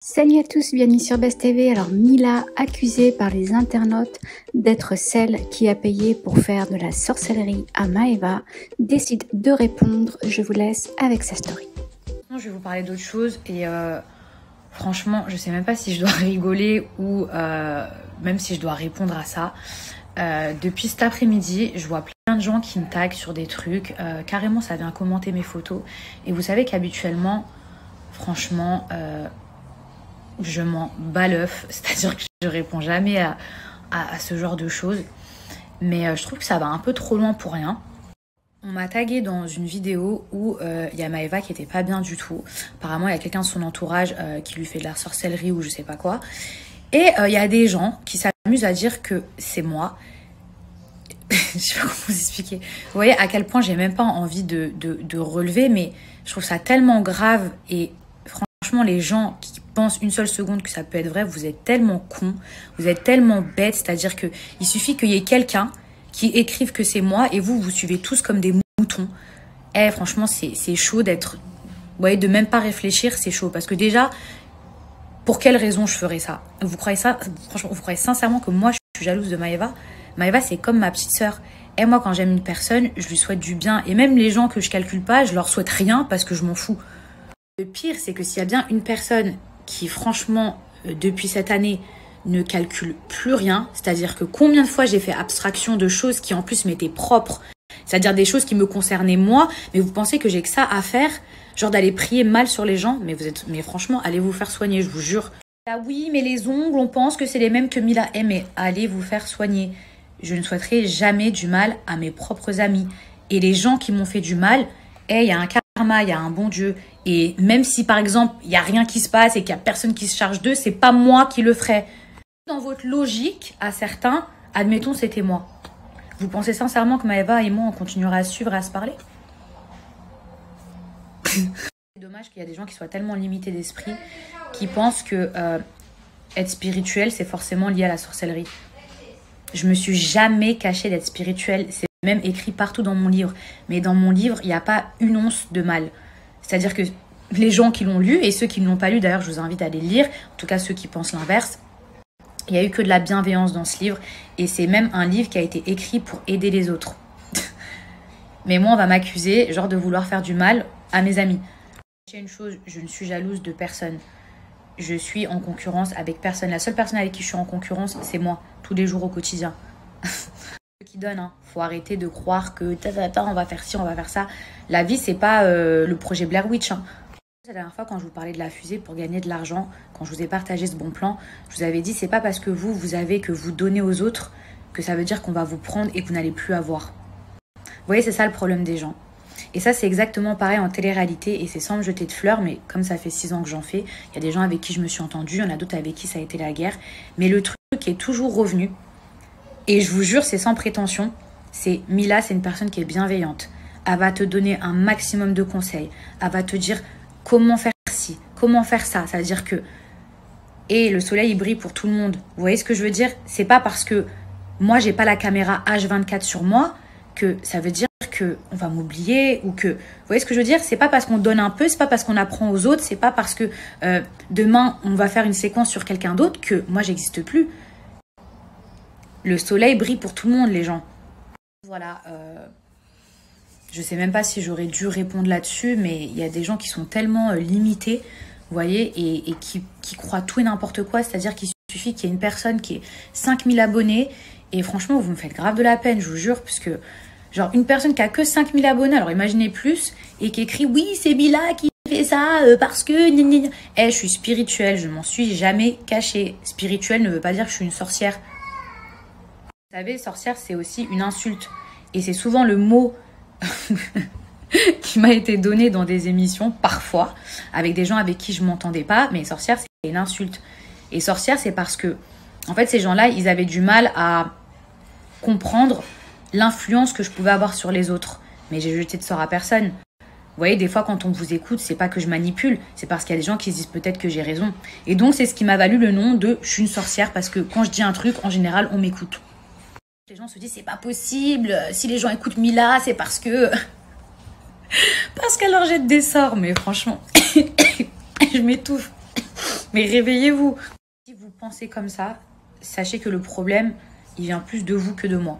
Salut à tous, bienvenue sur Best TV. Alors Mila, accusée par les internautes d'être celle qui a payé pour faire de la sorcellerie à Maeva, décide de répondre. Je vous laisse avec sa story. Je vais vous parler d'autre chose et franchement, je sais même pas si je dois rigoler ou même si je dois répondre à ça. Depuis cet après-midi, je vois plein de gens qui me taguent sur des trucs. Carrément, ça vient commenter mes photos. Et vous savez qu'habituellement, franchement, je m'en bats l'œuf. C'est-à-dire que je réponds jamais à ce genre de choses. Mais je trouve que ça va un peu trop loin pour rien. On m'a tagué dans une vidéo où il y a Maeva qui était pas bien du tout. Apparemment, il y a quelqu'un de son entourage qui lui fait de la sorcellerie ou je sais pas quoi. Et il y a des gens qui s'amusent à dire que c'est moi. Je sais pas comment vous expliquer. Vous voyez à quel point j'ai même pas envie de relever, mais je trouve ça tellement grave. Et franchement, les gens qui pensent une seule seconde que ça peut être vrai, vous êtes tellement cons, vous êtes tellement bêtes. C'est-à-dire que il suffit qu'il y ait quelqu'un qui écrivent que c'est moi et vous suivez tous comme des moutons. Eh, franchement, c'est chaud d'être... Vous voyez, de même pas réfléchir, c'est chaud. Parce que déjà, pour quelle raison je ferais ça? Vous croyez ça? Franchement, vous croyez sincèrement que moi, je suis jalouse de Maeva? Maeva, c'est comme ma petite sœur. Et moi, quand j'aime une personne, je lui souhaite du bien. Et même les gens que je calcule pas, je leur souhaite rien parce que je m'en fous. Le pire, c'est que s'il y a bien une personne qui, franchement, depuis cette année, ne calcule plus rien, c'est-à-dire que combien de fois j'ai fait abstraction de choses qui en plus m'étaient propres, c'est-à-dire des choses qui me concernaient moi, mais vous pensez que j'ai que ça à faire, genre d'aller prier mal sur les gens, mais franchement, allez vous faire soigner, je vous jure. Ah oui, mais les ongles, on pense que c'est les mêmes que Mila. Mais allez vous faire soigner. Je ne souhaiterai jamais du mal à mes propres amis. Et les gens qui m'ont fait du mal, il y a un karma, il y a un bon Dieu. Et même si par exemple, il n'y a rien qui se passe et qu'il n'y a personne qui se charge d'eux, c'est pas moi qui le ferai. Dans votre logique, à certains, admettons, c'était moi. Vous pensez sincèrement que Maeva et moi, on continuera à se suivre et à se parler? C'est dommage qu'il y a des gens qui soient tellement limités d'esprit, qui pensent que être spirituel, c'est forcément lié à la sorcellerie. Je me suis jamais cachée d'être spirituelle. C'est même écrit partout dans mon livre. Mais dans mon livre, il n'y a pas une once de mal. C'est-à-dire que les gens qui l'ont lu, et ceux qui ne l'ont pas lu, d'ailleurs, je vous invite à aller le lire, en tout cas ceux qui pensent l'inverse, il n'y a eu que de la bienveillance dans ce livre. Et c'est même un livre qui a été écrit pour aider les autres. Mais moi, on va m'accuser, genre, de vouloir faire du mal à mes amis. J'ai une chose, je ne suis jalouse de personne. Je suis en concurrence avec personne. La seule personne avec qui je suis en concurrence, c'est moi, tous les jours au quotidien. Ce qui donne, hein. Faut arrêter de croire que on va faire ci, on va faire ça. La vie, c'est pas le projet Blair Witch, hein. La dernière fois, quand je vous parlais de la fusée pour gagner de l'argent, quand je vous ai partagé ce bon plan, je vous avais dit, c'est pas parce que vous avez que vous donnez aux autres que ça veut dire qu'on va vous prendre et que vous n'allez plus avoir. Vous voyez, c'est ça le problème des gens. Et ça, c'est exactement pareil en télé-réalité et c'est sans me jeter de fleurs, mais comme ça fait 6 ans que j'en fais, il y a des gens avec qui je me suis entendue, il y en a d'autres avec qui ça a été la guerre. Mais le truc qui est toujours revenu, et je vous jure, c'est sans prétention, c'est Mila, c'est une personne qui est bienveillante. Elle va te donner un maximum de conseils. Elle va te dire comment faire ci, comment faire ça. Ça veut dire que... Et le soleil, il brille pour tout le monde. Vous voyez ce que je veux dire? C'est pas parce que moi, j'ai pas la caméra H24 sur moi que ça veut dire que on va m'oublier ou que... Vous voyez ce que je veux dire? C'est pas parce qu'on donne un peu, c'est pas parce qu'on apprend aux autres, c'est pas parce que demain, on va faire une séquence sur quelqu'un d'autre que moi, j'existe plus. Le soleil brille pour tout le monde, les gens. Voilà. Je sais même pas si j'aurais dû répondre là-dessus, mais il y a des gens qui sont tellement limités, vous voyez, et qui croient tout et n'importe quoi. C'est-à-dire qu'il suffit qu'il y ait une personne qui ait 5000 abonnés, et franchement, vous me faites grave de la peine, je vous jure, parce que, genre, une personne qui a que 5000 abonnés, alors imaginez plus, et qui écrit « Oui, c'est Mila qui fait ça, parce que... » je suis spirituelle, je m'en suis jamais cachée. Spirituelle ne veut pas dire que je suis une sorcière. Vous savez, sorcière, c'est aussi une insulte. Et c'est souvent le mot qui m'a été donné dans des émissions, parfois, avec des gens avec qui je m'entendais pas. Mais sorcière, c'est une insulte. Et sorcière, c'est parce que, en fait, ces gens-là, ils avaient du mal à comprendre l'influence que je pouvais avoir sur les autres. Mais j'ai jeté de sort à personne. Vous voyez, des fois, quand on vous écoute, c'est pas que je manipule, c'est parce qu'il y a des gens qui se disent peut-être que j'ai raison. Et donc, c'est ce qui m'a valu le nom de « je suis une sorcière » parce que quand je dis un truc, en général, on m'écoute. Les gens se disent c'est pas possible, si les gens écoutent Mila, c'est parce que... parce qu'elle leur jette des sorts, mais franchement, je m'étouffe. Mais réveillez-vous. Si vous pensez comme ça, sachez que le problème, il vient plus de vous que de moi.